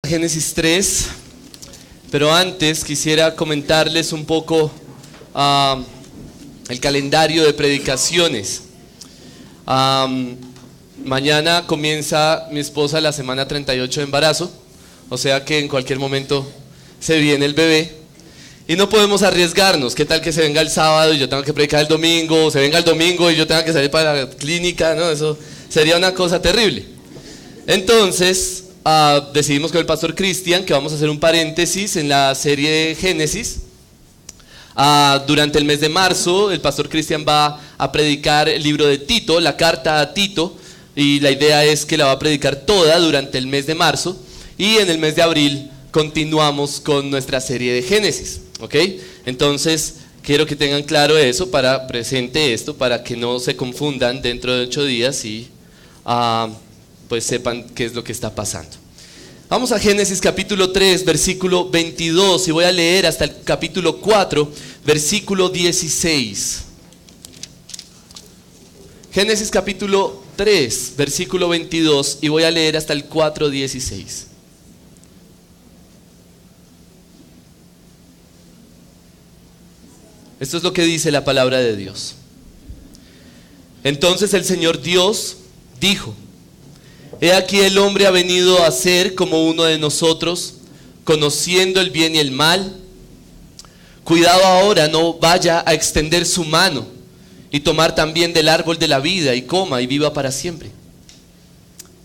Génesis 3, pero antes quisiera comentarles un poco el calendario de predicaciones. Mañana comienza mi esposa la semana 38 de embarazo, o sea que en cualquier momento se viene el bebé y no podemos arriesgarnos. ¿Qué tal que se venga el sábado y yo tenga que predicar el domingo, o se venga el domingo y yo tenga que salir para la clínica? No, eso sería una cosa terrible. Entonces decidimos con el pastor Cristian que vamos a hacer un paréntesis en la serie de Génesis. Durante el mes de marzo el pastor Cristian va a predicar el libro de Tito, la carta a Tito, y la idea es que la va a predicar toda durante el mes de marzo, y en el mes de abril continuamos con nuestra serie de Génesis, ¿ok? Entonces quiero que tengan claro eso, para presente esto, para que no se confundan dentro de 8 días y pues sepan qué es lo que está pasando. Vamos a Génesis capítulo 3, versículo 22, y voy a leer hasta el capítulo 4, versículo 16. Génesis capítulo 3, versículo 22, y voy a leer hasta el 4, 16. Esto es lo que dice la palabra de Dios. Entonces el Señor Dios dijo: He aquí el hombre ha venido a ser como uno de nosotros, conociendo el bien y el mal. Cuidado ahora, no vaya a extender su mano y tomar también del árbol de la vida y coma y viva para siempre.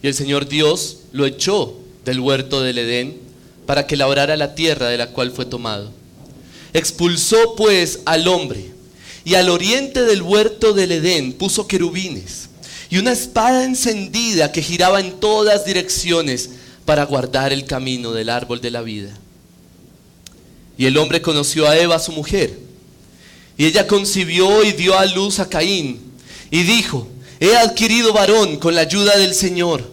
Y el Señor Dios lo echó del huerto del Edén para que labrara la tierra de la cual fue tomado. Expulsó pues al hombre, y al oriente del huerto del Edén puso querubines y una espada encendida que giraba en todas direcciones para guardar el camino del árbol de la vida. Y el hombre conoció a Eva, su mujer, y ella concibió y dio a luz a Caín, y dijo: He adquirido varón con la ayuda del Señor.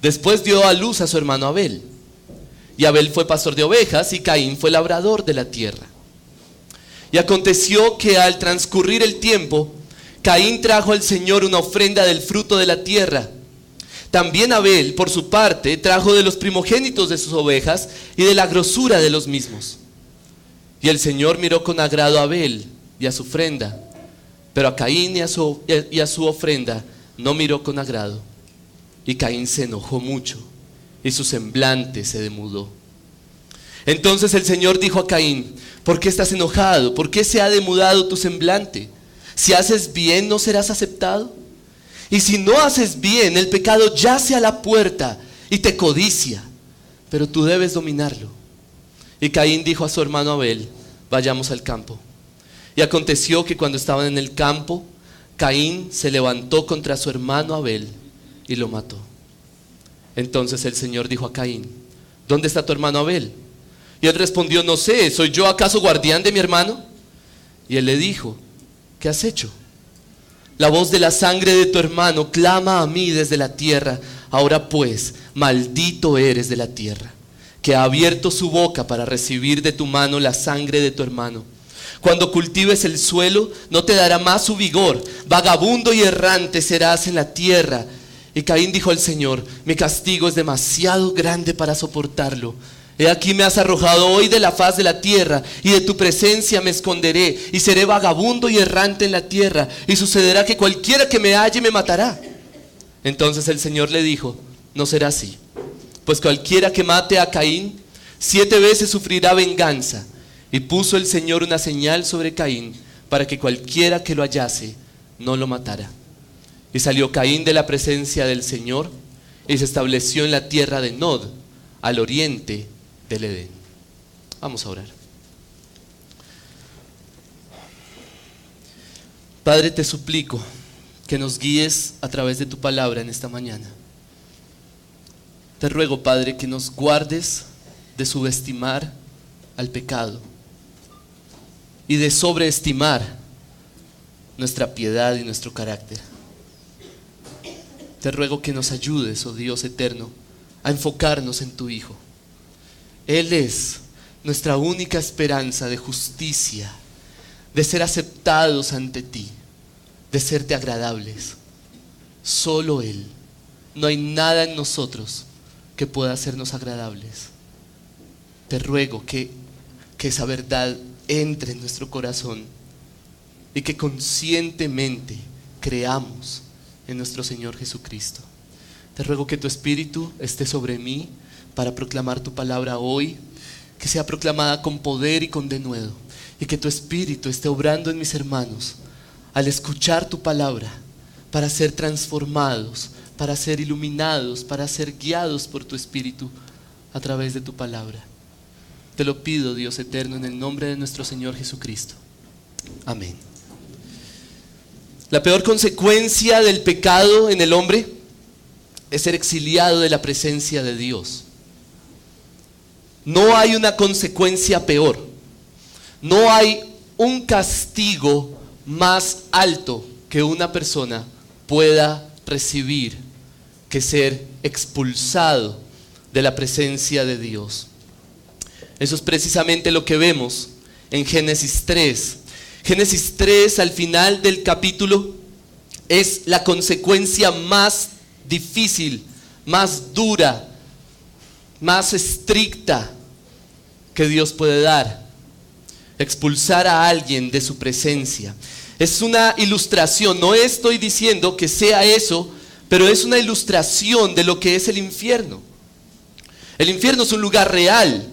Después dio a luz a su hermano Abel. Y Abel fue pastor de ovejas, y Caín fue labrador de la tierra. Y aconteció que al transcurrir el tiempo, Caín trajo al Señor una ofrenda del fruto de la tierra. También Abel, por su parte, trajo de los primogénitos de sus ovejas y de la grosura de los mismos. Y el Señor miró con agrado a Abel y a su ofrenda, pero a Caín y a su ofrenda no miró con agrado. Y Caín se enojó mucho, y su semblante se demudó. Entonces el Señor dijo a Caín: ¿Por qué estás enojado? ¿Por qué se ha demudado tu semblante? Si haces bien, ¿no serás aceptado? Y si no haces bien, el pecado yace a la puerta y te codicia, pero tú debes dominarlo. Y Caín dijo a su hermano Abel: Vayamos al campo. Y aconteció que cuando estaban en el campo, Caín se levantó contra su hermano Abel y lo mató. Entonces el Señor dijo a Caín: ¿Dónde está tu hermano Abel? Y él respondió: No sé, ¿soy yo acaso guardián de mi hermano? Y él le dijo: ¿Qué has hecho? La voz de la sangre de tu hermano clama a mí desde la tierra. Ahora pues, maldito eres de la tierra, que ha abierto su boca para recibir de tu mano la sangre de tu hermano. Cuando cultives el suelo, no te dará más su vigor. Vagabundo y errante serás en la tierra. Y Caín dijo al Señor: Mi castigo es demasiado grande para soportarlo. He aquí me has arrojado hoy de la faz de la tierra, y de tu presencia me esconderé, y seré vagabundo y errante en la tierra, y sucederá que cualquiera que me halle me matará. Entonces el Señor le dijo: No será así, pues cualquiera que mate a Caín 7 veces sufrirá venganza. Y puso el Señor una señal sobre Caín, para que cualquiera que lo hallase no lo matara. Y salió Caín de la presencia del Señor, y se estableció en la tierra de Nod, al oriente del Edén. Vamos a orar. Padre, te suplico que nos guíes a través de tu palabra en esta mañana. Te ruego, Padre, que nos guardes de subestimar al pecado y de sobreestimar nuestra piedad y nuestro carácter. Te ruego que nos ayudes, oh Dios eterno, a enfocarnos en tu Hijo. Él es nuestra única esperanza de justicia, de ser aceptados ante ti, de serte agradables. Solo Él. No hay nada en nosotros que pueda hacernos agradables. Te ruego que esa verdad entre en nuestro corazón y que conscientemente creamos en nuestro Señor Jesucristo. Te ruego que tu Espíritu esté sobre mí para proclamar tu palabra hoy, que sea proclamada con poder y con denuedo, y que tu Espíritu esté obrando en mis hermanos al escuchar tu palabra, para ser transformados, para ser iluminados, para ser guiados por tu Espíritu a través de tu palabra. Te lo pido, Dios eterno, en el nombre de nuestro Señor Jesucristo. Amén. La peor consecuencia del pecado en el hombre es ser exiliado de la presencia de Dios. No hay una consecuencia peor. No hay un castigo más alto que una persona pueda recibir que ser expulsado de la presencia de Dios. Eso es precisamente lo que vemos en Génesis 3. Génesis 3, al final del capítulo, es la consecuencia más difícil, más dura, más estricta que Dios puede dar. Expulsar a alguien de su presencia. Es una ilustración, no estoy diciendo que sea eso, pero es una ilustración de lo que es el infierno. El infierno es un lugar real,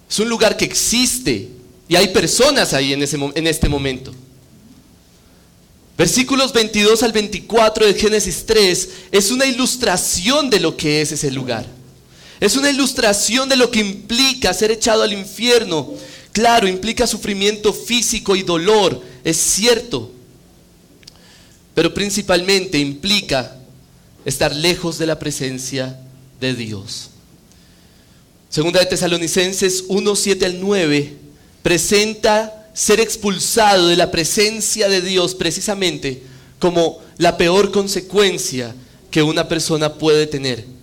es un lugar que existe y hay personas ahí en este momento. Versículos 22 al 24 de Génesis 3 es una ilustración de lo que es ese lugar. Es una ilustración de lo que implica ser echado al infierno. Claro, implica sufrimiento físico y dolor, es cierto. Pero principalmente implica estar lejos de la presencia de Dios. Segunda de Tesalonicenses 1, 7 al 9 presenta ser expulsado de la presencia de Dios precisamente como la peor consecuencia que una persona puede tener.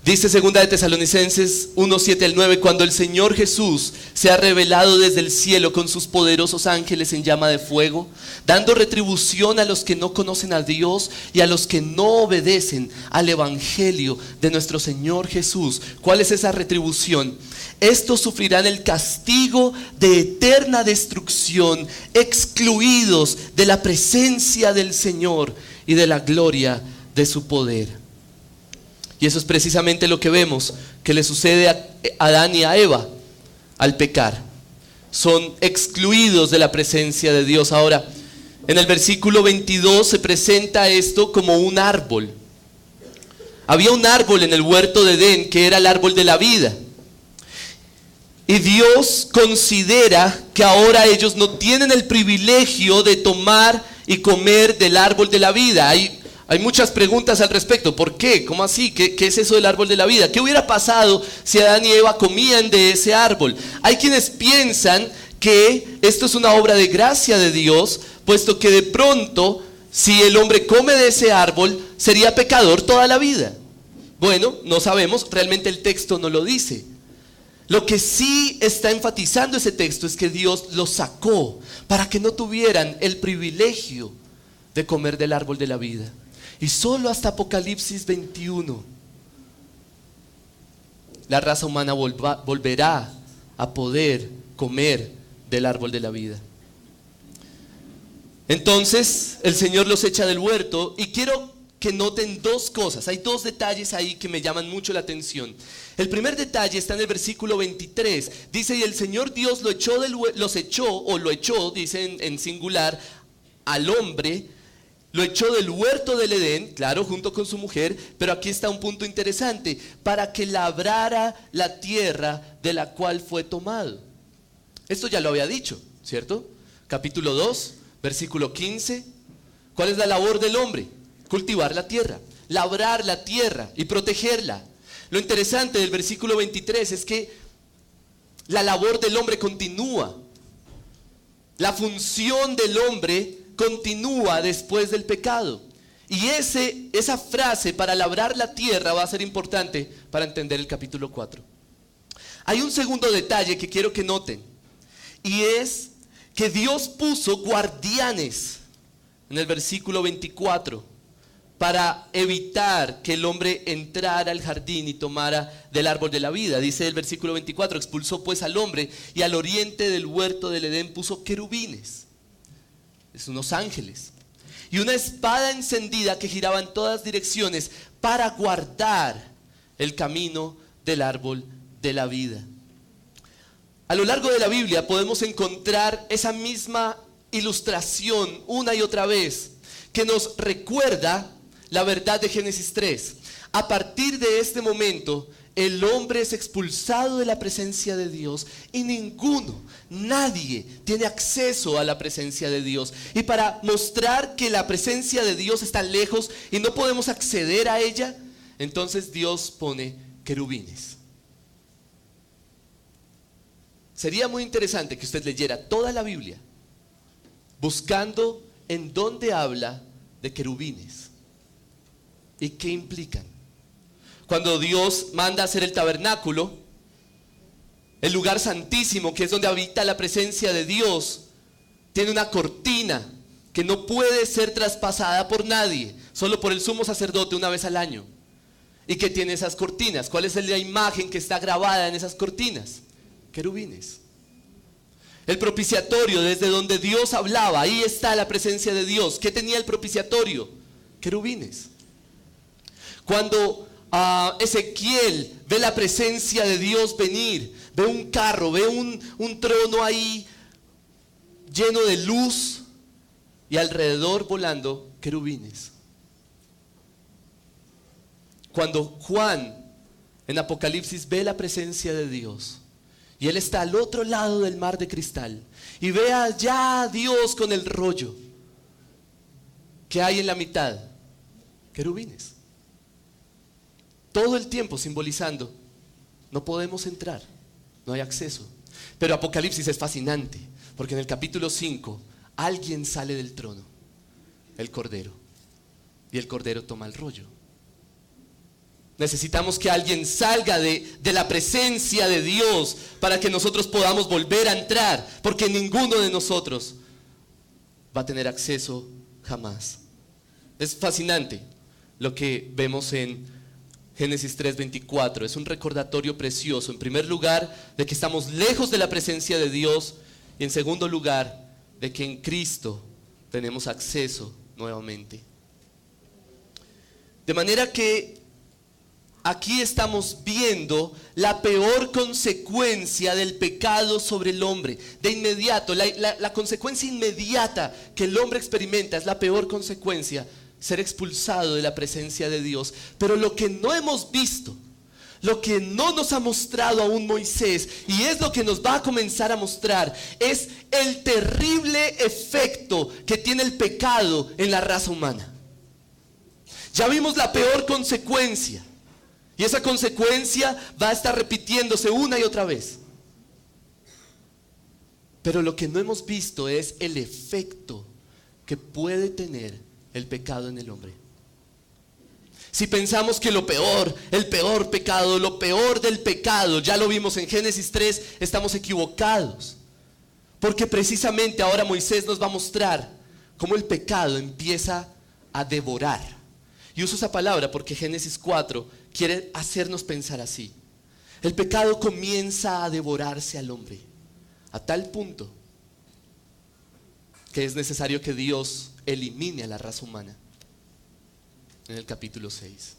Dice Segunda de Tesalonicenses 1, 7 al 9, cuando el Señor Jesús se ha revelado desde el cielo con sus poderosos ángeles en llama de fuego, dando retribución a los que no conocen a Dios y a los que no obedecen al Evangelio de nuestro Señor Jesús. ¿Cuál es esa retribución? Estos sufrirán el castigo de eterna destrucción, excluidos de la presencia del Señor y de la gloria de su poder. Y eso es precisamente lo que vemos que le sucede a Adán y a Eva al pecar. Son excluidos de la presencia de Dios. Ahora, en el versículo 22 se presenta esto como un árbol. Había un árbol en el huerto de Edén que era el árbol de la vida. Y Dios considera que ahora ellos no tienen el privilegio de tomar y comer del árbol de la vida. Hay muchas preguntas al respecto. ¿Por qué? ¿Cómo así? ¿Qué es eso del árbol de la vida? ¿Qué hubiera pasado si Adán y Eva comían de ese árbol? Hay quienes piensan que esto es una obra de gracia de Dios, puesto que de pronto, si el hombre come de ese árbol, sería pecador toda la vida. Bueno, no sabemos, realmente el texto no lo dice. Lo que sí está enfatizando ese texto es que Dios los sacó para que no tuvieran el privilegio de comer del árbol de la vida. Y solo hasta Apocalipsis 21 la raza humana volverá a poder comer del árbol de la vida. Entonces el Señor los echa del huerto y quiero que noten dos cosas. Hay dos detalles ahí que me llaman mucho la atención. El primer detalle está en el versículo 23. Dice, y el Señor Dios lo echó, dice en singular, al hombre. Lo echó del huerto del Edén, claro, junto con su mujer, pero aquí está un punto interesante, para que labrara la tierra de la cual fue tomado. Esto ya lo había dicho, ¿cierto? Capítulo 2, versículo 15. ¿Cuál es la labor del hombre? Cultivar la tierra, labrar la tierra y protegerla. Lo interesante del versículo 23 es que la labor del hombre continúa. La función del hombre continúa después del pecado. Y esa frase, para labrar la tierra, va a ser importante para entender el capítulo 4. Hay un segundo detalle que quiero que noten, y es que Dios puso guardianes en el versículo 24 para evitar que el hombre entrara al jardín y tomara del árbol de la vida. Dice el versículo 24, expulsó pues al hombre y al oriente del huerto del Edén puso querubines, es unos ángeles, y una espada encendida que giraba en todas direcciones para guardar el camino del árbol de la vida. A lo largo de la Biblia podemos encontrar esa misma ilustración una y otra vez que nos recuerda la verdad de Génesis 3. A partir de este momento, el hombre es expulsado de la presencia de Dios y nadie tiene acceso a la presencia de Dios. Y para mostrar que la presencia de Dios está lejos y no podemos acceder a ella, entonces Dios pone querubines. Sería muy interesante que usted leyera toda la Biblia buscando en dónde habla de querubines y qué implican. Cuando Dios manda hacer el tabernáculo, el lugar santísimo, que es donde habita la presencia de Dios, tiene una cortina que no puede ser traspasada por nadie, solo por el sumo sacerdote una vez al año. ¿Y qué tiene esas cortinas? ¿Cuál es la imagen que está grabada en esas cortinas? Querubines. El propiciatorio, desde donde Dios hablaba, ahí está la presencia de Dios. ¿Qué tenía el propiciatorio? Querubines. Cuando Ezequiel ve la presencia de Dios venir, ve un carro, ve un trono ahí lleno de luz y alrededor volando querubines. Cuando Juan en Apocalipsis ve la presencia de Dios y él está al otro lado del mar de cristal y ve allá a Dios con el rollo, ¿qué hay en la mitad? Querubines. Todo el tiempo simbolizando, no podemos entrar, no hay acceso. Pero Apocalipsis es fascinante, porque en el capítulo 5, alguien sale del trono, el Cordero, y el Cordero toma el rollo. Necesitamos que alguien salga de la presencia de Dios para que nosotros podamos volver a entrar, porque ninguno de nosotros va a tener acceso jamás. Es fascinante lo que vemos en Génesis 3:24, es un recordatorio precioso, en primer lugar, de que estamos lejos de la presencia de Dios, y en segundo lugar, de que en Cristo tenemos acceso nuevamente. De manera que aquí estamos viendo la peor consecuencia del pecado sobre el hombre. De inmediato, la consecuencia inmediata que el hombre experimenta es la peor consecuencia: ser expulsado de la presencia de Dios. Pero lo que no hemos visto, lo que no nos ha mostrado aún Moisés, y es lo que nos va a comenzar a mostrar, es el terrible efecto que tiene el pecado en la raza humana. Ya vimos la peor consecuencia, y esa consecuencia va a estar repitiéndose una y otra vez. Pero lo que no hemos visto es el efecto que puede tener el pecado en el hombre. Si pensamos que el peor pecado, lo peor del pecado, ya lo vimos en Génesis 3, estamos equivocados. Porque precisamente ahora Moisés nos va a mostrar cómo el pecado empieza a devorar. Y uso esa palabra porque Génesis 4 quiere hacernos pensar así. El pecado comienza a devorarse al hombre, a tal punto que es necesario que Dios elimine a la raza humana. En el capítulo 6.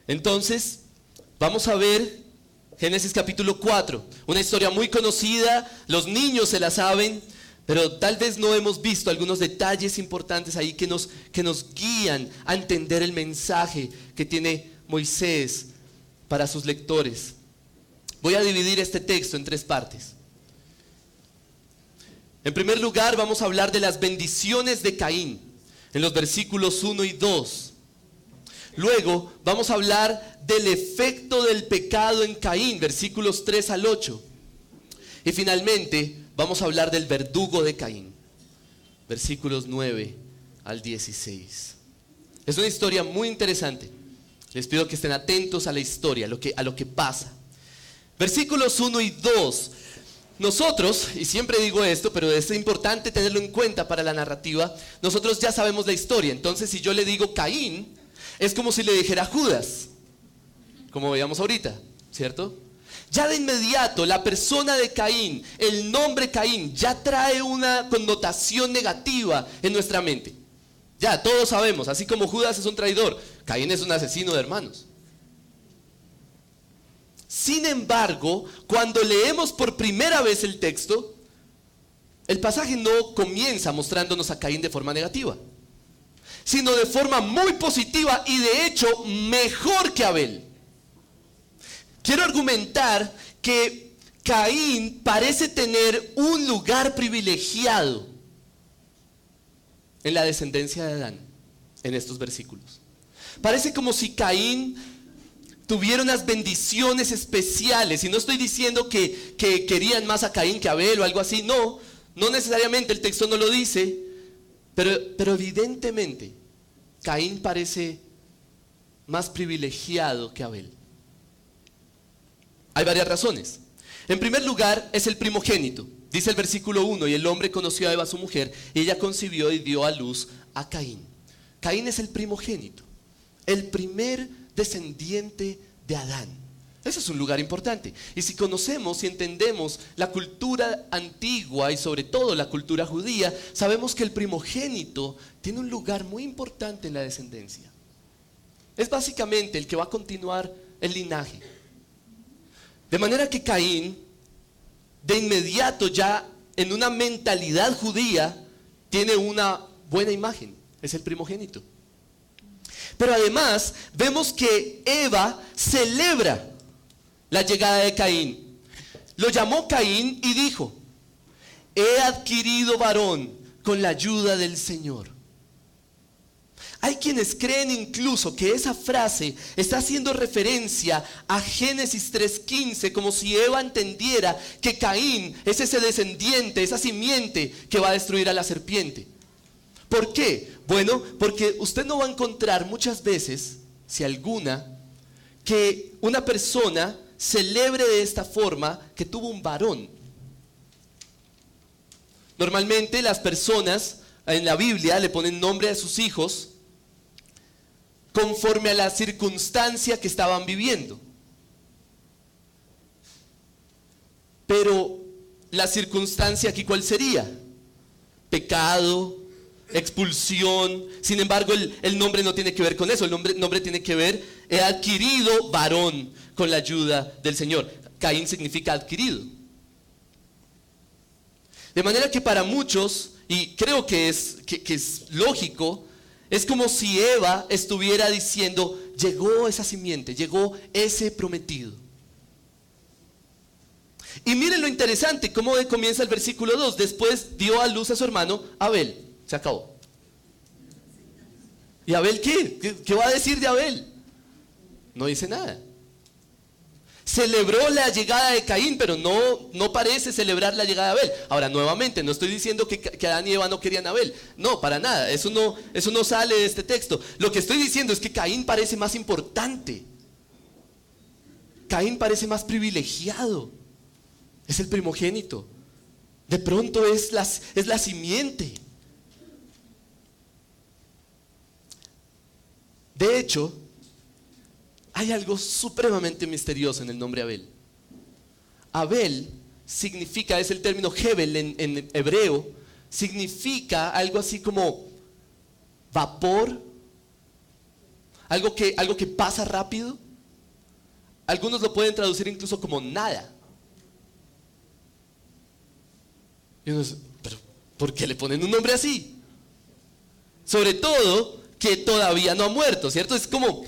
Entonces, vamos a ver Génesis capítulo 4, una historia muy conocida, los niños se la saben, pero tal vez no hemos visto algunos detalles importantes ahí que nos guían a entender el mensaje que tiene Moisés para sus lectores. Voy a dividir este texto en 3 partes. En primer lugar, vamos a hablar de las bendiciones de Caín, en los versículos 1 y 2. Luego, vamos a hablar del efecto del pecado en Caín, versículos 3 al 8. Y finalmente, vamos a hablar del verdugo de Caín, versículos 9 al 16. Es una historia muy interesante. Les pido que estén atentos a la historia, a lo que pasa. Versículos 1 y 2. nosotros, y siempre digo esto, pero es importante tenerlo en cuenta para la narrativa, nosotros ya sabemos la historia. Entonces, si yo le digo Caín, es como si le dijera Judas, como veíamos ahorita, ¿cierto? Ya de inmediato, la persona de Caín, el nombre Caín, ya trae una connotación negativa en nuestra mente. Ya, todos sabemos, así como Judas es un traidor, Caín es un asesino de hermanos. Sin embargo, cuando leemos por primera vez el texto, el pasaje no comienza mostrándonos a Caín de forma negativa, sino de forma muy positiva y de hecho mejor que Abel. Quiero argumentar que Caín parece tener un lugar privilegiado en la descendencia de Adán, en estos versículos. Parece como si Caín tuviera unas bendiciones especiales, y no estoy diciendo que querían más a Caín que a Abel o algo así, no necesariamente, el texto no lo dice, pero evidentemente Caín parece más privilegiado que Abel. Hay varias razones. En primer lugar, es el primogénito. Dice el versículo 1, y el hombre conoció a Eva su mujer, y ella concibió y dio a luz a Caín. Caín es el primogénito, el primer descendiente de Adán. Ese es un lugar importante. Y si conocemos y entendemos la cultura antigua y sobre todo la cultura judía, sabemos que el primogénito tiene un lugar muy importante en la descendencia. Es básicamente el que va a continuar el linaje. De manera que Caín, de inmediato ya en una mentalidad judía, tiene una buena imagen. Es el primogénito. Pero además vemos que Eva celebra la llegada de Caín. Lo llamó Caín y dijo: he adquirido varón con la ayuda del Señor. Hay quienes creen incluso que esa frase está haciendo referencia a Génesis 3:15, como si Eva entendiera que Caín es ese descendiente, esa simiente que va a destruir a la serpiente. ¿Por qué? Bueno, porque usted no va a encontrar muchas veces, si alguna, que una persona celebre de esta forma que tuvo un varón. Normalmente las personas en la Biblia le ponen nombre a sus hijos conforme a la circunstancia que estaban viviendo. Pero la circunstancia aquí, ¿cuál sería? Pecado, expulsión. Sin embargo, el nombre no tiene que ver con eso. El nombre tiene que ver, he adquirido varón con la ayuda del Señor. Caín significa adquirido. De manera que para muchos, y creo que es lógico, es como si Eva estuviera diciendo: llegó esa simiente, llegó ese prometido. Y miren lo interesante, cómo comienza el versículo 2. Después dio a luz a su hermano Abel. Se acabó. ¿Y Abel qué? ¿Qué va a decir de Abel? No dice nada. Celebró la llegada de Caín, pero no parece celebrar la llegada de Abel. Ahora, nuevamente, no estoy diciendo que Adán y Eva no querían a Abel. No, para nada. Eso no sale de este texto. Lo que estoy diciendo es que Caín parece más importante. Caín parece más privilegiado. Es el primogénito. De pronto es la simiente. De hecho, hay algo supremamente misterioso en el nombre Abel. Abel significa, es el término Hebel en hebreo, significa algo así como vapor, algo que pasa rápido. Algunos lo pueden traducir incluso como nada. Y uno dice: ¿pero por qué le ponen un nombre así? Sobre todo que todavía no ha muerto, ¿cierto? Es como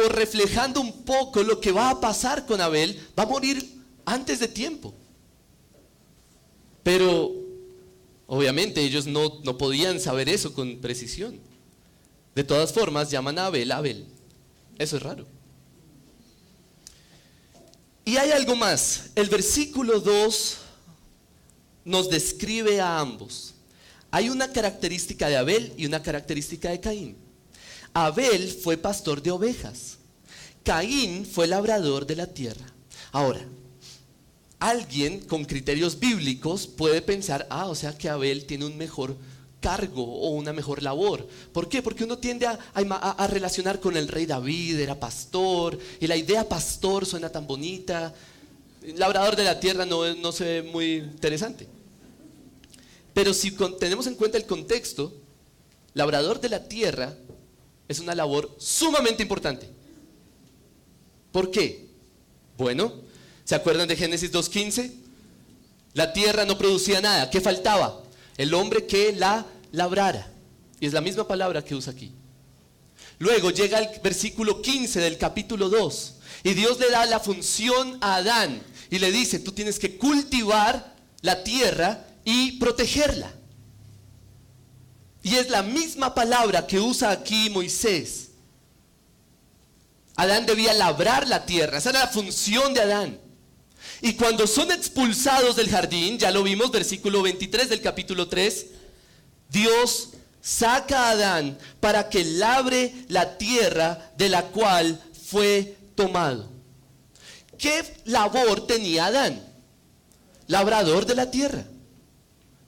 reflejando un poco lo que va a pasar con Abel. Va a morir antes de tiempo. Pero obviamente ellos no podían saber eso con precisión. De todas formas llaman a Abel Abel. Eso es raro. Y hay algo más. El versículo 2 nos describe a ambos. Hay una característica de Abel y una característica de Caín. Abel fue pastor de ovejas. Caín fue labrador de la tierra. Ahora, alguien con criterios bíblicos puede pensar, o sea que Abel tiene un mejor cargo o una mejor labor. ¿Por qué? Porque uno tiende a relacionar con el rey David, era pastor, y la idea pastor suena tan bonita. Labrador de la tierra no se ve muy interesante. Pero si tenemos en cuenta el contexto, labrador de la tierra es una labor sumamente importante. ¿Por qué? Bueno, ¿se acuerdan de Génesis 2:15? La tierra no producía nada. ¿Qué faltaba? El hombre que la labrara. Y es la misma palabra que usa aquí. Luego llega el versículo 15 del capítulo 2. Y Dios le da la función a Adán. Y le dice, tú tienes que cultivar la tierra y protegerla. Y es la misma palabra que usa aquí Moisés. Adán debía labrar la tierra. Esa era la función de Adán. Y cuando son expulsados del jardín, ya lo vimos, versículo 23 del capítulo 3, Dios saca a Adán para que labre la tierra de la cual fue tomado. ¿Qué labor tenía Adán? Labrador de la tierra.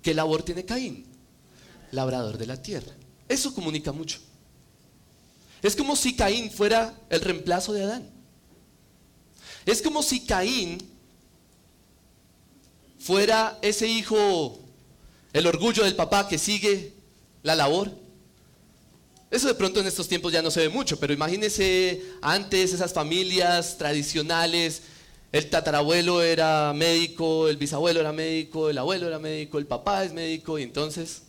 ¿Qué labor tiene Caín? Labrador de la tierra. Eso comunica mucho. Es como si Caín fuera el reemplazo de Adán. Es como si Caín fuera ese hijo, el orgullo del papá que sigue la labor. Eso de pronto en estos tiempos ya no se ve mucho, pero imagínense antes esas familias tradicionales. El tatarabuelo era médico, el bisabuelo era médico, el abuelo era médico, el papá es médico, y entonces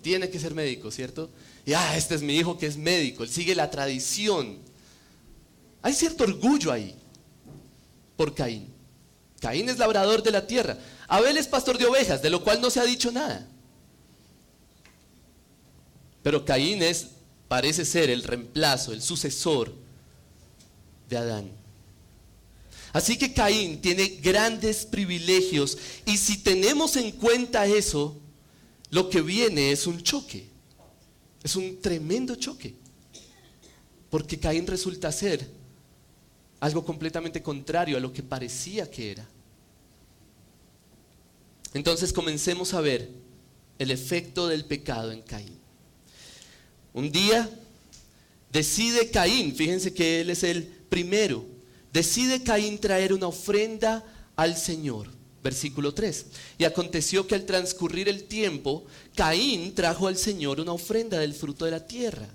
tiene que ser médico, ¿cierto? Y este es mi hijo que es médico, él sigue la tradición. Hay cierto orgullo ahí por Caín. Caín es labrador de la tierra. Abel es pastor de ovejas, de lo cual no se ha dicho nada. Pero Caín parece ser el reemplazo, el sucesor de Adán. Así que Caín tiene grandes privilegios, y si tenemos en cuenta eso, lo que viene es un choque. Es un tremendo choque. Porque Caín resulta ser algo completamente contrario a lo que parecía que era. Entonces comencemos a ver el efecto del pecado en Caín. Un día decide Caín, fíjense que él es el primero, decide Caín traer una ofrenda al Señor. Versículo 3. Y aconteció que al transcurrir el tiempo, Caín trajo al Señor una ofrenda del fruto de la tierra.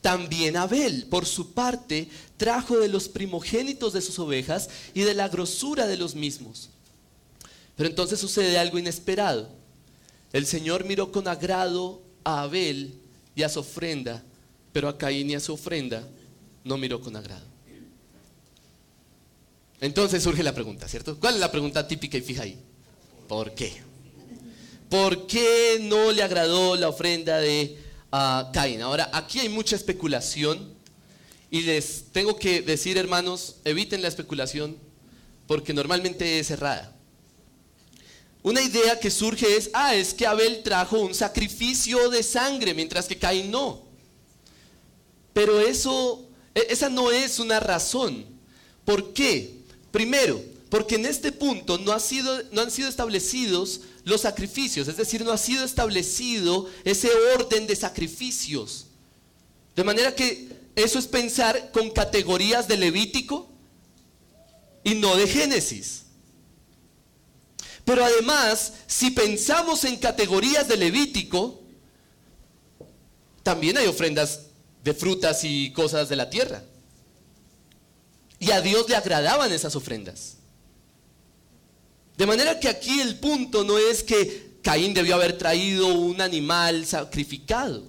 También Abel, por su parte, trajo de los primogénitos de sus ovejas y de la grosura de los mismos. Pero entonces sucede algo inesperado. El Señor miró con agrado a Abel y a su ofrenda, pero a Caín y a su ofrenda no miró con agrado. Entonces surge la pregunta, ¿cierto? ¿Cuál es la pregunta típica y fija ahí? ¿Por qué? ¿Por qué no le agradó la ofrenda de Caín? Ahora, aquí hay mucha especulación, y les tengo que decir, hermanos, eviten la especulación, porque normalmente es errada. Una idea que surge es que Abel trajo un sacrificio de sangre, mientras que Caín no. Pero esa no es una razón. ¿Por qué? Primero, porque en este punto no han sido establecidos los sacrificios, es decir, no ha sido establecido ese orden de sacrificios. De manera que eso es pensar con categorías de Levítico y no de Génesis. Pero además, si pensamos en categorías de Levítico, también hay ofrendas de frutas y cosas de la tierra. Y a Dios le agradaban esas ofrendas. De manera que aquí el punto no es que Caín debió haber traído un animal sacrificado.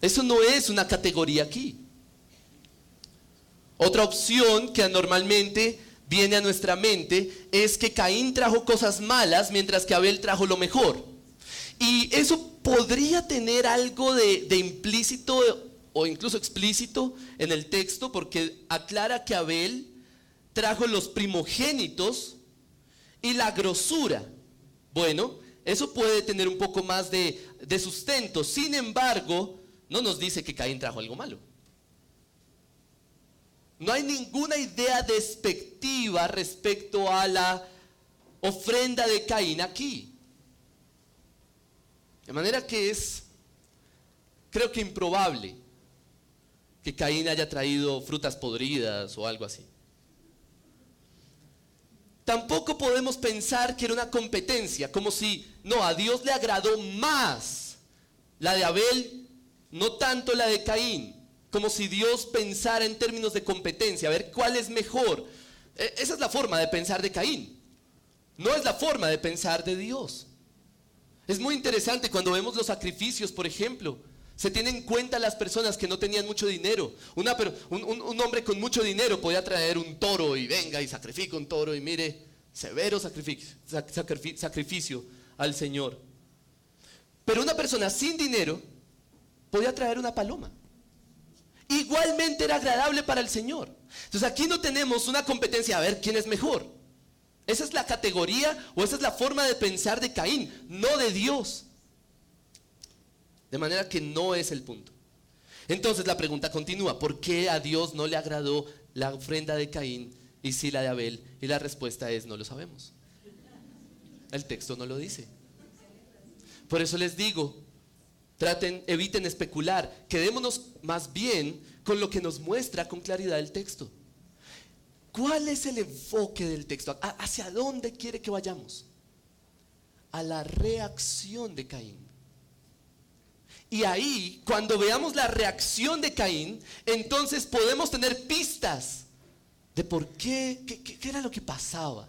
Eso no es una categoría aquí. Otra opción que normalmente viene a nuestra mente es que Caín trajo cosas malas mientras que Abel trajo lo mejor. Y eso podría tener algo de implícito o incluso explícito en el texto, porque aclara que Abel trajo los primogénitos y la grosura. Bueno, eso puede tener un poco más de sustento. Sin embargo, no nos dice que Caín trajo algo malo. No hay ninguna idea despectiva respecto a la ofrenda de Caín aquí. De manera que creo que improbable que Caín haya traído frutas podridas o algo así. Tampoco podemos pensar que era una competencia, como si, no, a Dios le agradó más la de Abel, no tanto la de Caín. Como si Dios pensara en términos de competencia, a ver cuál es mejor. Esa es la forma de pensar de Caín. No es la forma de pensar de Dios. Es muy interesante cuando vemos los sacrificios, por ejemplo. Se tienen en cuenta las personas que no tenían mucho dinero. Un hombre con mucho dinero podía traer un toro y venga y sacrifica un toro y mire, severo sacrificio al Señor. Pero una persona sin dinero podía traer una paloma. Igualmente era agradable para el Señor. Entonces aquí no tenemos una competencia a ver quién es mejor. Esa es la categoría o esa es la forma de pensar de Caín, no de Dios. De manera que no es el punto. Entonces la pregunta continúa: ¿por qué a Dios no le agradó la ofrenda de Caín y sí la de Abel? Y la respuesta es: no lo sabemos. El texto no lo dice. Por eso les digo, eviten especular, quedémonos más bien con lo que nos muestra con claridad el texto. ¿Cuál es el enfoque del texto? ¿Hacia dónde quiere que vayamos? A la reacción de Caín. Y ahí, cuando veamos la reacción de Caín, entonces podemos tener pistas de por qué era lo que pasaba.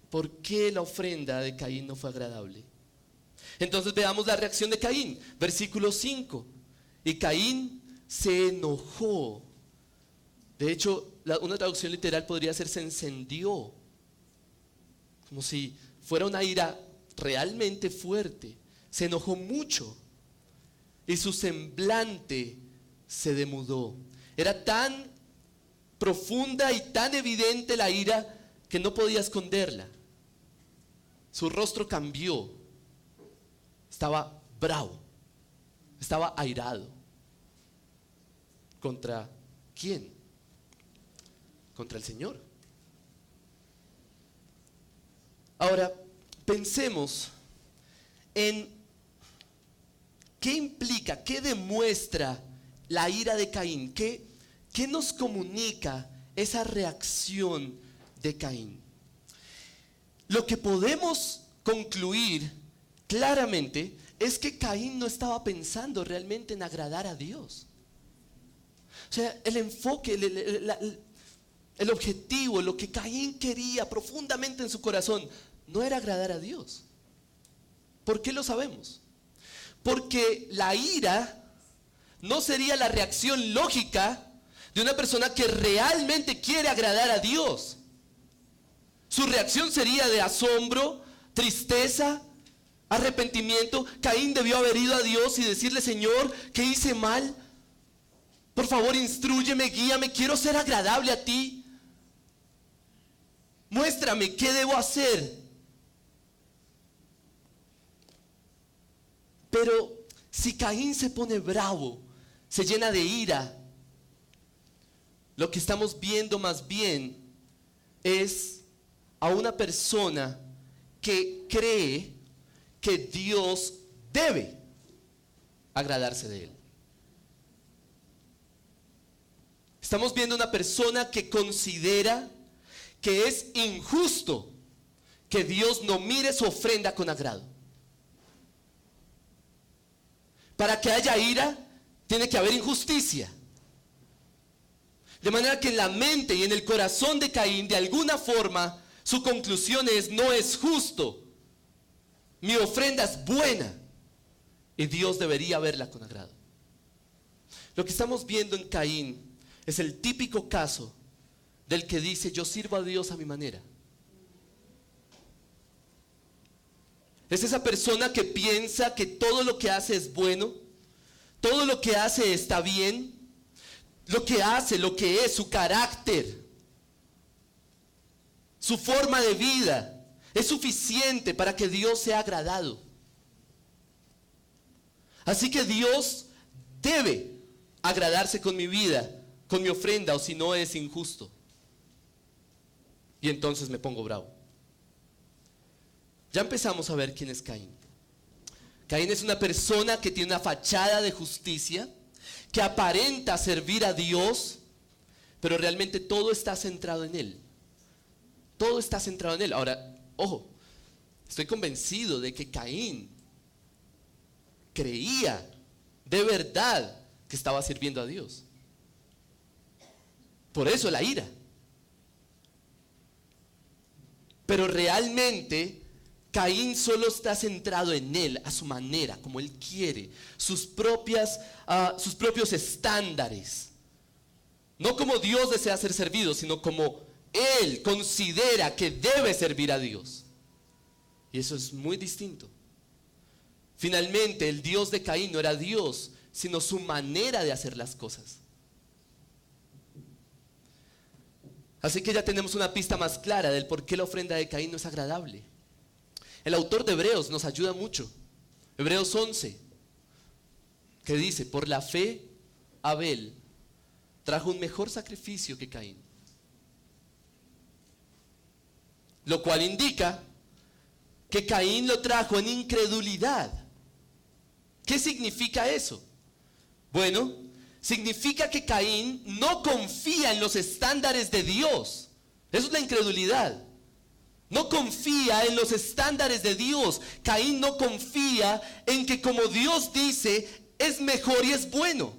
¿Por qué la ofrenda de Caín no fue agradable? Entonces veamos la reacción de Caín, versículo 5. Y Caín se enojó. De hecho, una traducción literal podría ser se encendió. Como si fuera una ira realmente fuerte. Se enojó mucho. Y su semblante se demudó. Era tan profunda y tan evidente la ira que no podía esconderla. Su rostro cambió. Estaba bravo. Estaba airado. ¿Contra quién? Contra el Señor. Ahora, pensemos en qué implica, qué demuestra la ira de Caín, qué nos comunica esa reacción de Caín. Lo que podemos concluir claramente es que Caín no estaba pensando realmente en agradar a Dios. O sea, el enfoque, el objetivo, lo que Caín quería profundamente en su corazón, no era agradar a Dios. ¿Por qué lo sabemos? Porque la ira no sería la reacción lógica de una persona que realmente quiere agradar a Dios. Su reacción sería de asombro, tristeza, arrepentimiento. Caín debió haber ido a Dios y decirle: Señor, ¿qué hice mal? Por favor, instrúyeme, guíame, quiero ser agradable a ti. Muéstrame qué debo hacer. Pero si Caín se pone bravo, se llena de ira, lo que estamos viendo más bien es a una persona que cree que Dios debe agradarse de él. Estamos viendo una persona que considera que es injusto que Dios no mire su ofrenda con agrado. Para que haya ira, tiene que haber injusticia. De manera que en la mente y en el corazón de Caín, de alguna forma, su conclusión es: no es justo. Mi ofrenda es buena y Dios debería verla con agrado. Lo que estamos viendo en Caín es el típico caso del que dice: yo sirvo a Dios a mi manera. Es esa persona que piensa que todo lo que hace es bueno, todo lo que hace está bien, lo que hace, lo que es, su carácter, su forma de vida, es suficiente para que Dios sea agradado. Así que Dios debe agradarse con mi vida, con mi ofrenda o si no es injusto. Y entonces me pongo bravo. Ya empezamos a ver quién es Caín. Caín es una persona que tiene una fachada de justicia, que aparenta servir a Dios, pero realmente todo está centrado en él. Todo está centrado en él. Ahora, ojo, estoy convencido de que Caín creía de verdad que estaba sirviendo a Dios. Por eso la ira. Pero realmente Caín solo está centrado en él, a su manera, como él quiere, sus propios estándares. No como Dios desea ser servido, sino como él considera que debe servir a Dios. Y eso es muy distinto. Finalmente, el Dios de Caín no era Dios, sino su manera de hacer las cosas. Así que ya tenemos una pista más clara del por qué la ofrenda de Caín no es agradable. El autor de Hebreos nos ayuda mucho. Hebreos 11, que dice, por la fe, Abel trajo un mejor sacrificio que Caín. Lo cual indica que Caín lo trajo en incredulidad. ¿Qué significa eso? Bueno, significa que Caín no confía en los estándares de Dios. Eso es la incredulidad. No confía en los estándares de Dios. Caín no confía en que como Dios dice, es mejor y es bueno.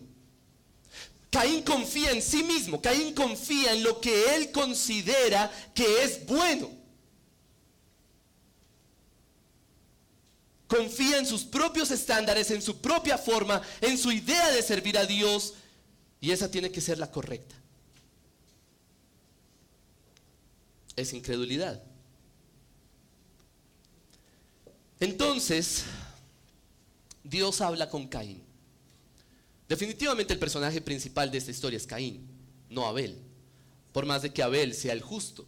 Caín confía en sí mismo. Caín confía en lo que él considera que es bueno. Confía en sus propios estándares, en su propia forma, en su idea de servir a Dios. Y esa tiene que ser la correcta. Es incredulidad. Entonces, Dios habla con Caín. Definitivamente el personaje principal de esta historia es Caín, no Abel. Por más de que Abel sea el justo.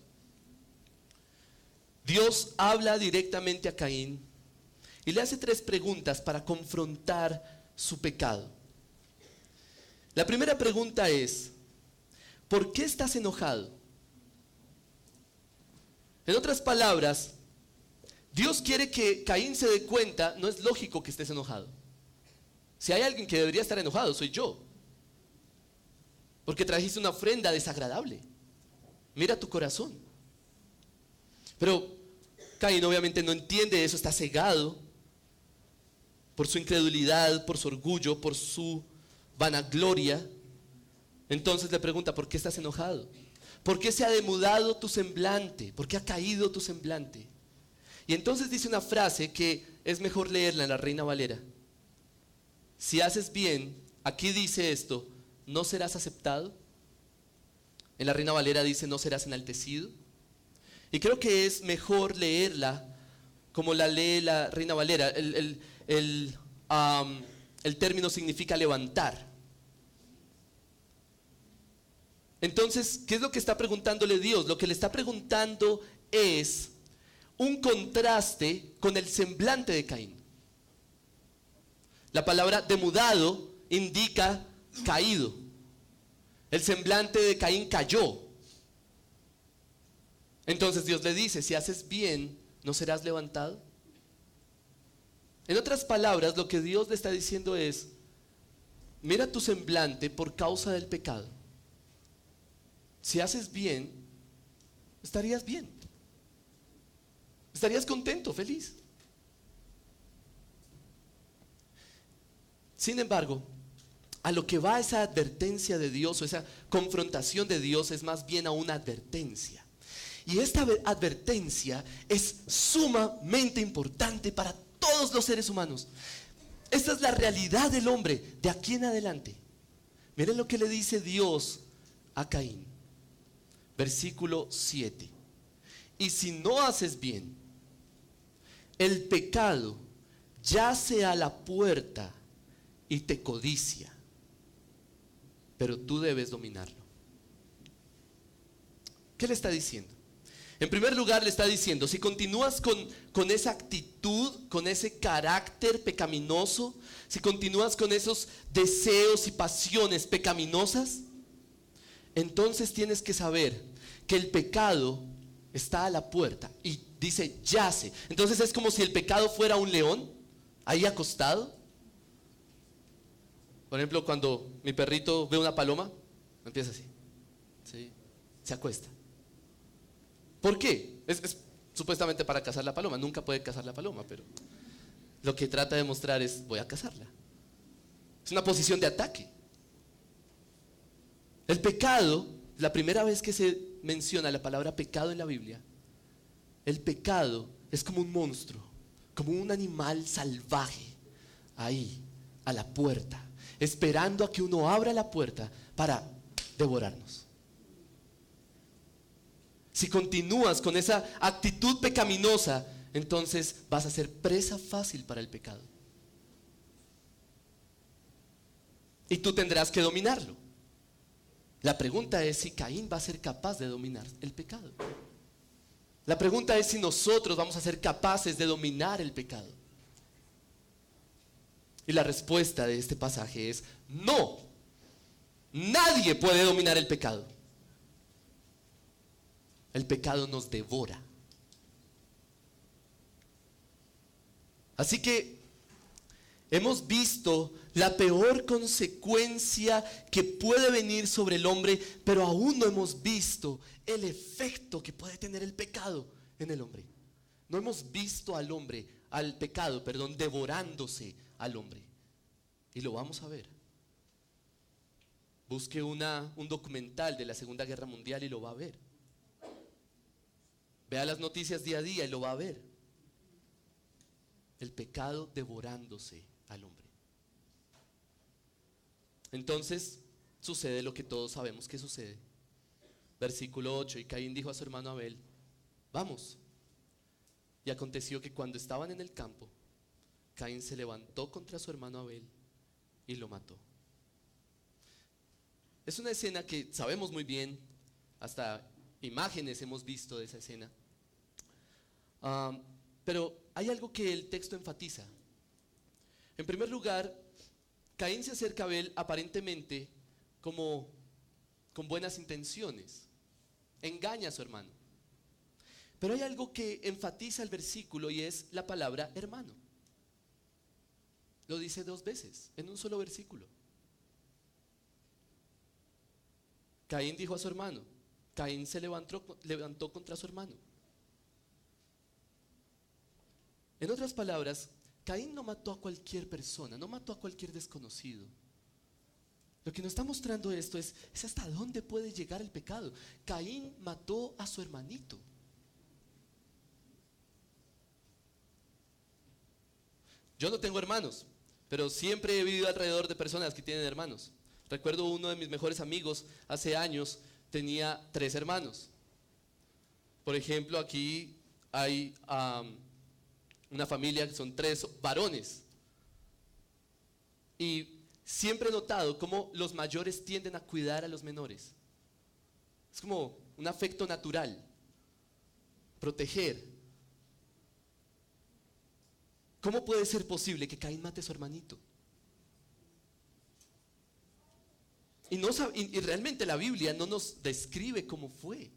Dios habla directamente a Caín y le hace 3 preguntas para confrontar su pecado. La primera pregunta es, ¿por qué estás enojado? En otras palabras, Dios quiere que Caín se dé cuenta, no es lógico que estés enojado. Si hay alguien que debería estar enojado, soy yo. Porque trajiste una ofrenda desagradable. Mira tu corazón. Pero Caín obviamente no entiende eso, está cegado por su incredulidad, por su orgullo, por su vanagloria. Entonces le pregunta, ¿por qué estás enojado? ¿Por qué se ha demudado tu semblante? ¿Por qué ha caído tu semblante? Y entonces dice una frase que es mejor leerla en la Reina Valera. Si haces bien, aquí dice esto, ¿no serás aceptado? En la Reina Valera dice, ¿no serás enaltecido? Y creo que es mejor leerla como la lee la Reina Valera. El término significa levantar. Entonces, ¿qué es lo que está preguntándole Dios? Lo que le está preguntando es un contraste con el semblante de Caín. La palabra demudado indica caído. El semblante de Caín cayó. Entonces Dios le dice, si haces bien, ¿no serás levantado? En otras palabras, lo que Dios le está diciendo es, mira tu semblante por causa del pecado. Si haces bien, estarías bien. Estarías contento, feliz. Sin embargo, a lo que va esa advertencia de Dios o esa confrontación de Dios es más bien a una advertencia. Y esta advertencia es sumamente importante para todos los seres humanos. Esta es la realidad del hombre de aquí en adelante. Miren lo que le dice Dios a Caín. Versículo 7. Y si no haces bien, el pecado yace a la puerta y te codicia, pero tú debes dominarlo. ¿Qué le está diciendo? En primer lugar le está diciendo, si continúas con esa actitud, con ese carácter pecaminoso, si continúas con esos deseos y pasiones pecaminosas, entonces tienes que saber que el pecado está a la puerta y dice yace. Entonces es como si el pecado fuera un león ahí acostado. Por ejemplo, cuando mi perrito ve una paloma, empieza así, ¿sí? Se acuesta. ¿Por qué? Es supuestamente para cazar la paloma. Nunca puede cazar la paloma, pero lo que trata de mostrar es: voy a cazarla. Es una posición de ataque. El pecado, la primera vez que se menciona la palabra pecado en la Biblia, el pecado es como un monstruo, como un animal salvaje, ahí, a la puerta, esperando a que uno abra la puerta para devorarnos. Si continúas con esa actitud pecaminosa, entonces vas a ser presa fácil para el pecado. Y tú tendrás que dominarlo. La pregunta es si Caín va a ser capaz de dominar el pecado. La pregunta es si nosotros vamos a ser capaces de dominar el pecado. Y la respuesta de este pasaje es no. Nadie puede dominar el pecado. El pecado nos devora. Así que hemos visto la peor consecuencia que puede venir sobre el hombre, pero aún no hemos visto el efecto que puede tener el pecado en el hombre. No hemos visto al pecado, devorándose al hombre. Y lo vamos a ver. Busque un documental de la Segunda Guerra Mundial y lo va a ver. Vea las noticias día a día y lo va a ver. El pecado devorándose al hombre. Entonces sucede lo que todos sabemos que sucede. Versículo 8: y Caín dijo a su hermano Abel: vamos. Y aconteció que cuando estaban en el campo, Caín se levantó contra su hermano Abel y lo mató. Es una escena que sabemos muy bien, hasta imágenes hemos visto de esa escena. Pero hay algo que el texto enfatiza. En primer lugar, Caín se acerca a Abel aparentemente como con buenas intenciones. Engaña a su hermano. Pero hay algo que enfatiza el versículo y es la palabra hermano. Lo dice 2 veces en un solo versículo. Caín dijo a su hermano. Caín se levantó contra su hermano. En otras palabras, Caín no mató a cualquier persona, no mató a cualquier desconocido. Lo que nos está mostrando esto es hasta dónde puede llegar el pecado. Caín mató a su hermanito. Yo no tengo hermanos, pero siempre he vivido alrededor de personas que tienen hermanos. Recuerdo uno de mis mejores amigos, hace años, tenía 3 hermanos. Por ejemplo, aquí hay una familia que son 3 varones. Y siempre he notado cómo los mayores tienden a cuidar a los menores. Es como un afecto natural. Proteger. ¿Cómo puede ser posible que Caín mate a su hermanito? Y realmente la Biblia no nos describe cómo fue.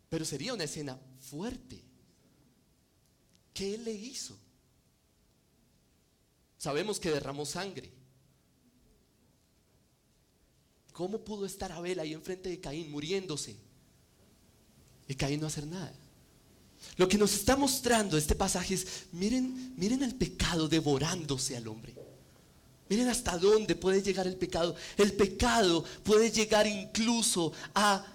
Pero sería una escena fuerte. ¿Qué él le hizo? Sabemos que derramó sangre. ¿Cómo pudo estar Abel ahí enfrente de Caín muriéndose? Y Caín no hacer nada. Lo que nos está mostrando este pasaje es, miren el pecado devorándose al hombre. Miren hasta dónde puede llegar el pecado. El pecado puede llegar incluso a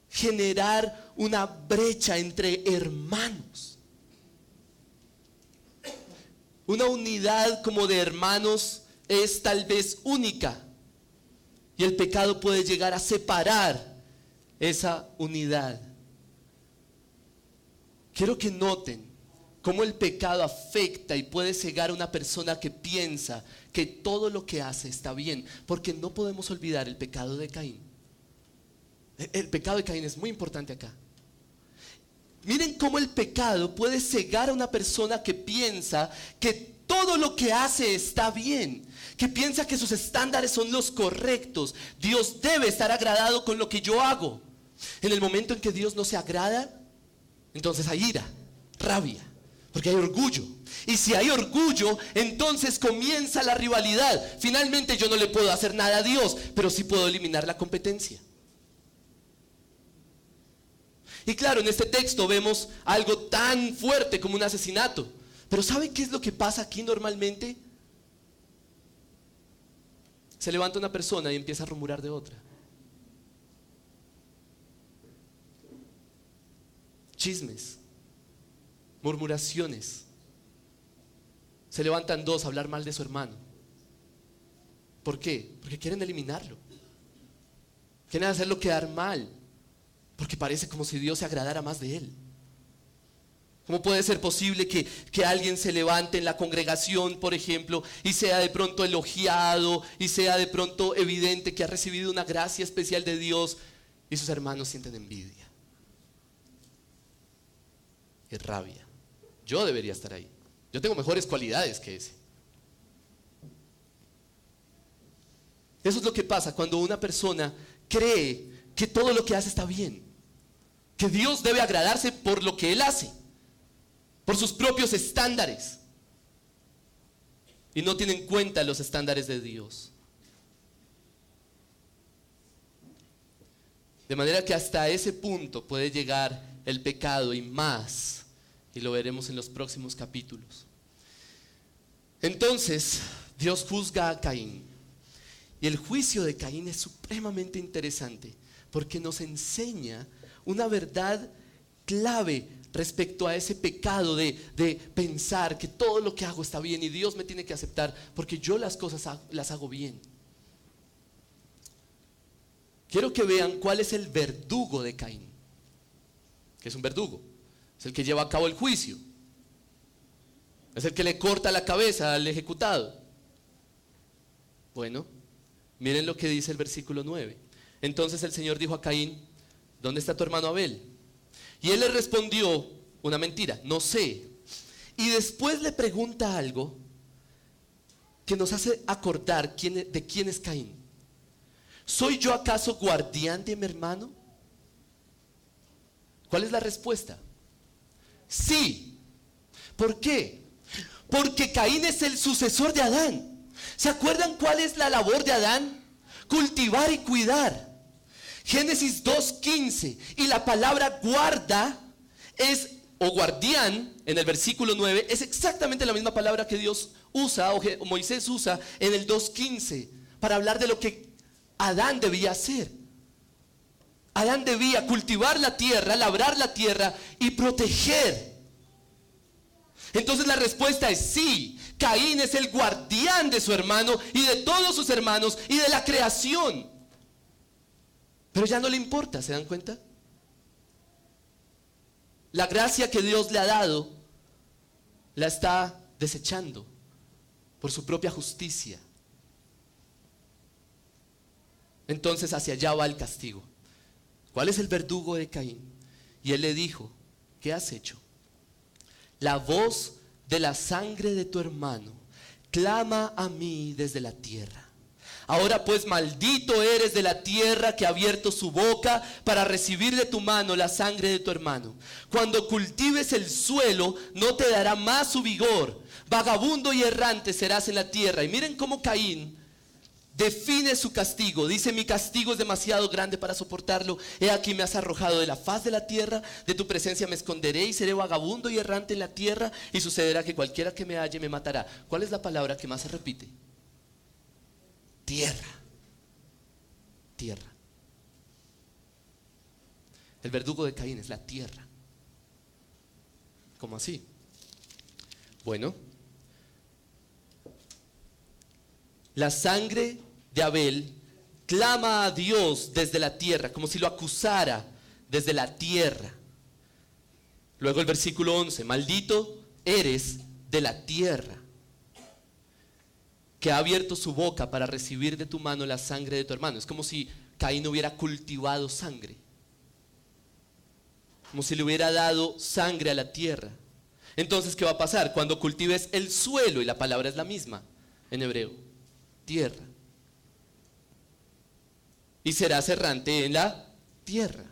generar una brecha entre hermanos. Una unidad como de hermanos es tal vez única. Y el pecado puede llegar a separar esa unidad. Quiero que noten cómo el pecado afecta y puede cegar a una persona que piensa que todo lo que hace está bien. Porque no podemos olvidar el pecado de Caín. El pecado de Caín es muy importante acá. Miren cómo el pecado puede cegar a una persona que piensa que todo todo lo que hace está bien, que piensa que sus estándares son los correctos, Dios debe estar agradado con lo que yo hago. En el momento en que Dios no se agrada, entonces hay ira, rabia, porque hay orgullo. Y si hay orgullo, entonces comienza la rivalidad. Finalmente yo no le puedo hacer nada a Dios, pero sí puedo eliminar la competencia. Y claro, en este texto vemos algo tan fuerte como un asesinato. Pero ¿sabe qué es lo que pasa aquí normalmente? Se levanta una persona y empieza a rumorar de otra. Chismes, murmuraciones. Se levantan dos a hablar mal de su hermano. ¿Por qué? Porque quieren eliminarlo. Quieren hacerlo quedar mal. Porque parece como si Dios se agradara más de él. ¿Cómo puede ser posible que alguien se levante en la congregación, por ejemplo, y sea de pronto elogiado, y sea de pronto evidente que ha recibido una gracia especial de Dios, y sus hermanos sienten envidia y rabia? Yo debería estar ahí. Yo tengo mejores cualidades que ese. Eso es lo que pasa cuando una persona cree que todo lo que hace está bien, que Dios debe agradarse por lo que él hace, por sus propios estándares, y no tiene en cuenta los estándares de Dios. De manera que hasta ese punto puede llegar el pecado y más, y lo veremos en los próximos capítulos. Entonces, Dios juzga a Caín, y el juicio de Caín es supremamente interesante, porque nos enseña una verdad clave respecto a ese pecado de pensar que todo lo que hago está bien y Dios me tiene que aceptar porque yo las cosas las hago bien. Quiero que vean cuál es el verdugo de Caín. ¿Qué es un verdugo? Es el que lleva a cabo el juicio. Es el que le corta la cabeza al ejecutado. Bueno, miren lo que dice el versículo 9. Entonces el Señor dijo a Caín: ¿dónde está tu hermano Abel? Y él le respondió una mentira: no sé. Y después le pregunta algo que nos hace acordar de quién es Caín. ¿Soy yo acaso guardián de mi hermano? ¿Cuál es la respuesta? Sí. ¿Por qué? Porque Caín es el sucesor de Adán. ¿Se acuerdan cuál es la labor de Adán? Cultivar y cuidar. Génesis 2:15. Y la palabra guarda es, o guardián, en el versículo 9, es exactamente la misma palabra que Dios usa, o Moisés usa en el 2:15, para hablar de lo que Adán debía hacer. Adán debía cultivar la tierra, labrar la tierra y proteger. Entonces la respuesta es sí. Caín es el guardián de su hermano y de todos sus hermanos y de la creación. Pero ya no le importa, ¿se dan cuenta? La gracia que Dios le ha dado la está desechando por su propia justicia. Entonces hacia allá va el castigo. ¿Cuál es el verdugo de Caín? Y él le dijo: ¿qué has hecho? La voz de la sangre de tu hermano clama a mí desde la tierra. Ahora pues maldito eres de la tierra que ha abierto su boca para recibir de tu mano la sangre de tu hermano. Cuando cultives el suelo no te dará más su vigor. Vagabundo y errante serás en la tierra. Y miren cómo Caín define su castigo. Dice: mi castigo es demasiado grande para soportarlo. He aquí me has arrojado de la faz de la tierra. De tu presencia me esconderé y seré vagabundo y errante en la tierra. Y sucederá que cualquiera que me halle me matará. ¿Cuál es la palabra que más se repite? Tierra. Tierra. El verdugo de Caín es la tierra. ¿Cómo así? Bueno, la sangre de Abel clama a Dios desde la tierra, como si lo acusara desde la tierra. Luego el versículo 11: maldito eres de la tierra, que ha abierto su boca para recibir de tu mano la sangre de tu hermano. Es como si Caín hubiera cultivado sangre, como si le hubiera dado sangre a la tierra. Entonces, ¿qué va a pasar? Cuando cultives el suelo, y la palabra es la misma en hebreo, tierra, y serás errante en la tierra.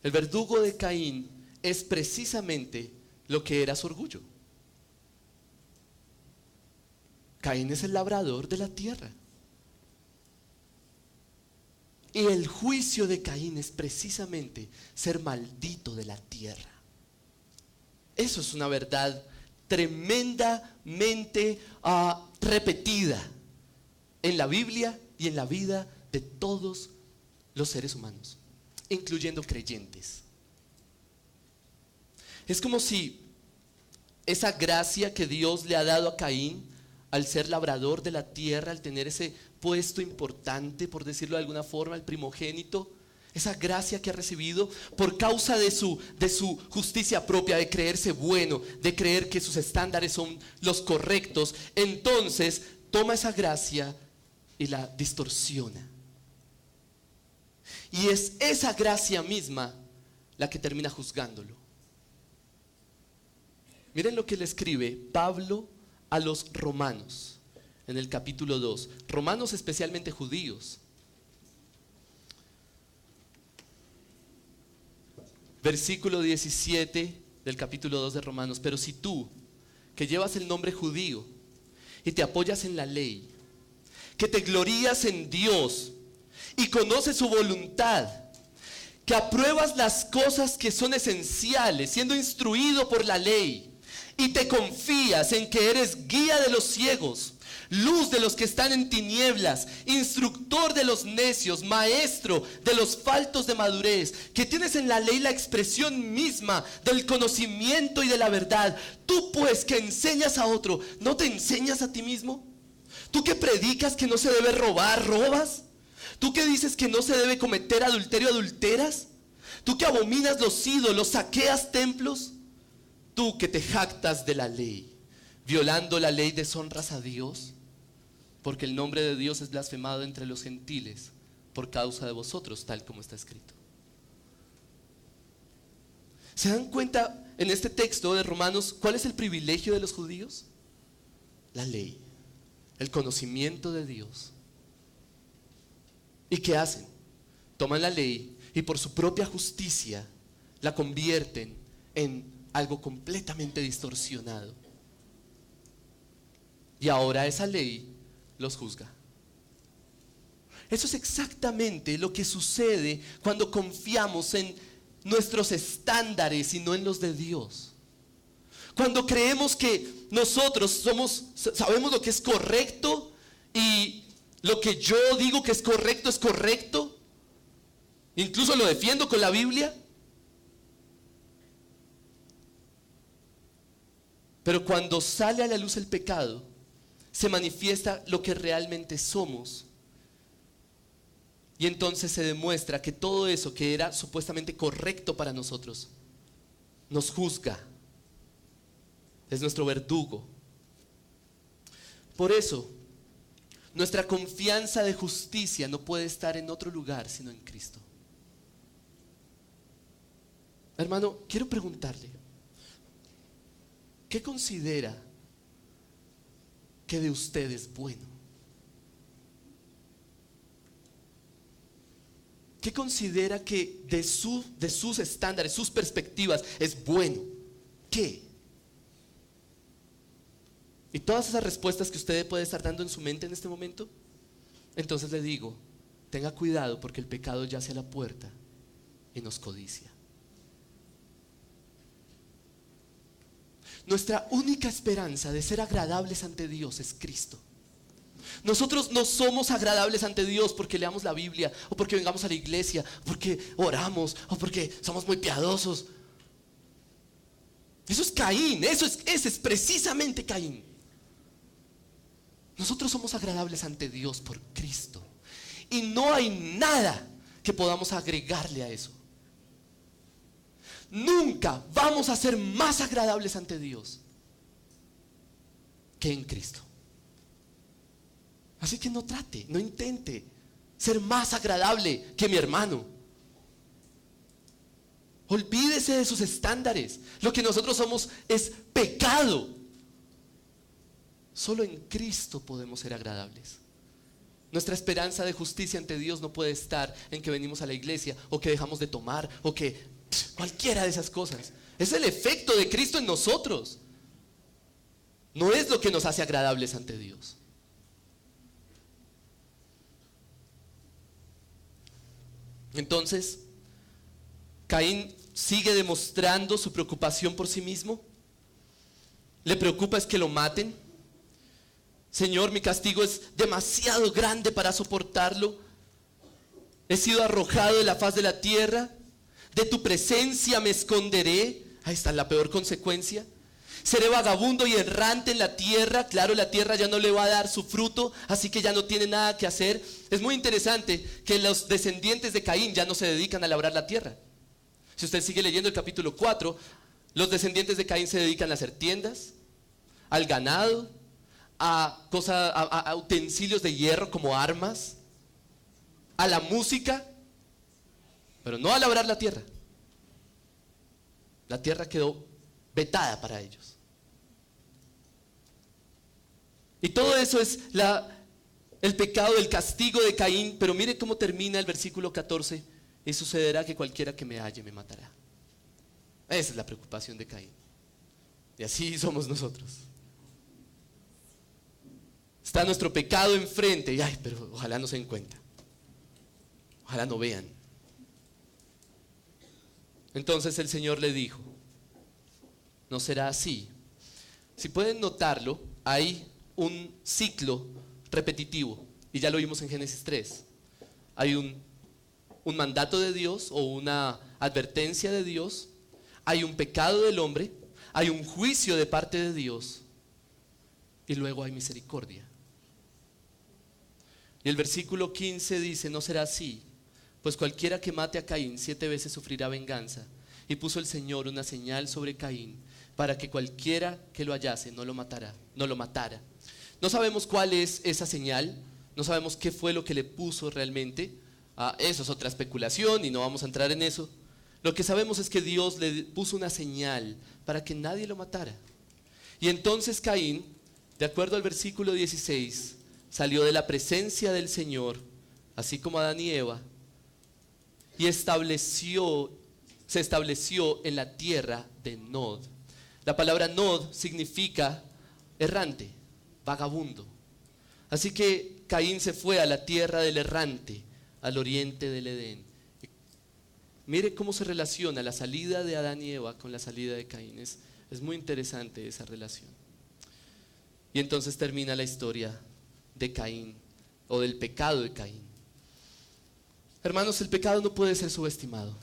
El verdugo de Caín es precisamente lo que era su orgullo. Caín es el labrador de la tierra. Y el juicio de Caín es precisamente ser maldito de la tierra. Eso es una verdad tremendamente repetida en la Biblia y en la vida de todos los seres humanos, incluyendo creyentes. Es como si esa gracia que Dios le ha dado a Caín al ser labrador de la tierra, al tener ese puesto importante, por decirlo de alguna forma, el primogénito, esa gracia que ha recibido por causa de su justicia propia, de creerse bueno, de creer que sus estándares son los correctos, entonces toma esa gracia y la distorsiona. Y es esa gracia misma la que termina juzgándolo. Miren lo que le escribe Pablo a los romanos en el capítulo 2. Romanos, especialmente judíos. Versículo 17 del capítulo 2 de Romanos. Pero si tú, que llevas el nombre judío y te apoyas en la ley, que te glorías en Dios y conoces su voluntad, que apruebas las cosas que son esenciales, siendo instruido por la ley, y te confías en que eres guía de los ciegos, luz de los que están en tinieblas, instructor de los necios, maestro de los faltos de madurez, que tienes en la ley la expresión misma del conocimiento y de la verdad, tú pues que enseñas a otro, ¿no te enseñas a ti mismo? Tú que predicas que no se debe robar, ¿robas? Tú que dices que no se debe cometer adulterio, ¿adulteras? Tú que abominas los ídolos, ¿saqueas templos? Tú que te jactas de la ley, violando la ley, deshonras a Dios, porque el nombre de Dios es blasfemado entre los gentiles por causa de vosotros, tal como está escrito. ¿Se dan cuenta en este texto de Romanos cuál es el privilegio de los judíos? La ley, el conocimiento de Dios. ¿Y qué hacen? Toman la ley y por su propia justicia la convierten en algo completamente distorsionado. Y ahora esa ley los juzga. Eso es exactamente lo que sucede cuando confiamos en nuestros estándares y no en los de Dios. Cuando creemos que nosotros sabemos lo que es correcto y lo que yo digo que es correcto, incluso lo defiendo con la Biblia. Pero cuando sale a la luz el pecado, se manifiesta lo que realmente somos. Y entonces se demuestra que todo eso que era supuestamente correcto para nosotros, nos juzga. Es nuestro verdugo. Por eso, nuestra confianza de justicia no puede estar en otro lugar sino en Cristo. Hermano, quiero preguntarle, ¿qué considera que de usted es bueno? ¿Qué considera que de sus estándares, sus perspectivas es bueno? ¿Qué? Y todas esas respuestas que usted puede estar dando en su mente en este momento, entonces le digo, tenga cuidado porque el pecado yace a la puerta y nos codicia. Nuestra única esperanza de ser agradables ante Dios es Cristo. Nosotros no somos agradables ante Dios porque leamos la Biblia, o porque vengamos a la iglesia, o porque oramos, o porque somos muy piadosos. Eso es Caín, ese es precisamente Caín. Nosotros somos agradables ante Dios por Cristo. Y no hay nada que podamos agregarle a eso. Nunca vamos a ser más agradables ante Dios que en Cristo. Así que no intente ser más agradable que mi hermano. Olvídese de sus estándares. Lo que nosotros somos es pecado. Solo en Cristo podemos ser agradables. Nuestra esperanza de justicia ante Dios no puede estar en que venimos a la iglesia o que dejamos de tomar o que cualquiera de esas cosas. Es el efecto de Cristo en nosotros. No es lo que nos hace agradables ante Dios. Entonces, Caín sigue demostrando su preocupación por sí mismo. Le preocupa es que lo maten. Señor, mi castigo es demasiado grande para soportarlo. He sido arrojado de la faz de la tierra. De tu presencia me esconderé. Ahí está la peor consecuencia. Seré vagabundo y errante en la tierra. Claro, la tierra ya no le va a dar su fruto, así que ya no tiene nada que hacer. Es muy interesante que los descendientes de Caín ya no se dedican a labrar la tierra. Si usted sigue leyendo el capítulo 4, los descendientes de Caín se dedican a hacer tiendas, al ganado, a utensilios de hierro como armas, a la música, pero no a labrar la tierra. La tierra quedó vetada para ellos. Y todo eso es el pecado, el castigo de Caín. Pero mire cómo termina el versículo 14. Y sucederá que cualquiera que me halle me matará. Esa es la preocupación de Caín. Y así somos nosotros. Está nuestro pecado enfrente. Y ay, pero ojalá no se den cuenta. Ojalá no vean. Entonces el Señor le dijo: no será así. Si pueden notarlo, hay un ciclo repetitivo. Y ya lo vimos en Génesis 3. Hay un mandato de Dios o una advertencia de Dios. Hay un pecado del hombre. Hay un juicio de parte de Dios. Y luego hay misericordia. Y el versículo 15 dice: no será así, pues cualquiera que mate a Caín 7 veces sufrirá venganza. Y puso el Señor una señal sobre Caín, para que cualquiera que lo hallase no lo matara. No sabemos cuál es esa señal, no sabemos qué fue lo que le puso realmente. Eso es otra especulación y no vamos a entrar en eso. Lo que sabemos es que Dios le puso una señal para que nadie lo matara. Y entonces Caín, de acuerdo al versículo 16, salió de la presencia del Señor, así como Adán y Eva, y se estableció en la tierra de Nod. La palabra Nod significa errante, vagabundo. Así que Caín se fue a la tierra del errante, al oriente del Edén. Mire cómo se relaciona la salida de Adán y Eva con la salida de Caín. Es muy interesante esa relación. Y entonces termina la historia de Caín, o del pecado de Caín. Hermanos, el pecado no puede ser subestimado.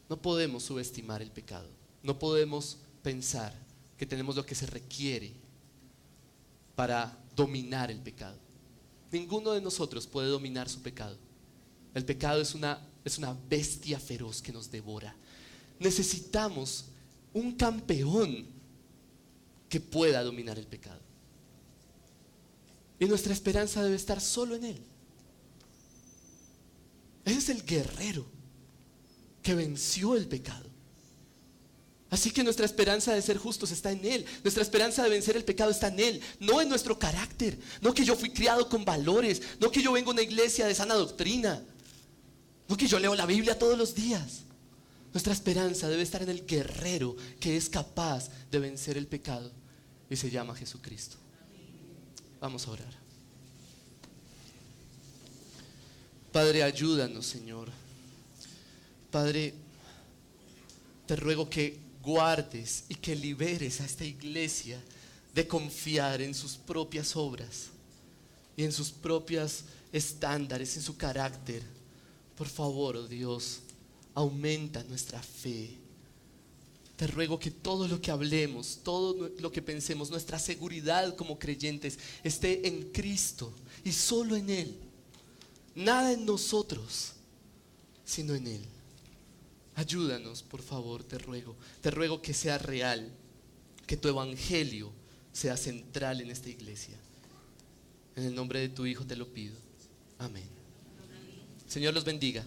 No podemos subestimar el pecado. No podemos pensar que tenemos lo que se requiere para dominar el pecado. Ninguno de nosotros puede dominar su pecado. El pecado es una bestia feroz que nos devora. Necesitamos un campeón que pueda dominar el pecado. Y nuestra esperanza debe estar solo en Él. Ese es el guerrero que venció el pecado. Así que nuestra esperanza de ser justos está en Él. Nuestra esperanza de vencer el pecado está en Él, no en nuestro carácter. No que yo fui criado con valores, no que yo vengo a una iglesia de sana doctrina, no que yo leo la Biblia todos los días. Nuestra esperanza debe estar en el guerrero que es capaz de vencer el pecado, y se llama Jesucristo. Vamos a orar. Padre, ayúdanos, Señor. Padre, te ruego que guardes y que liberes a esta iglesia de confiar en sus propias obras y en sus propios estándares, en su carácter. Por favor, oh Dios, aumenta nuestra fe. Te ruego que todo lo que hablemos, todo lo que pensemos, nuestra seguridad como creyentes esté en Cristo y solo en Él. Nada en nosotros, sino en Él. Ayúdanos, por favor, te ruego. Te ruego que sea real, que tu evangelio sea central en esta iglesia. En el nombre de tu Hijo te lo pido. Amén. Señor los bendiga.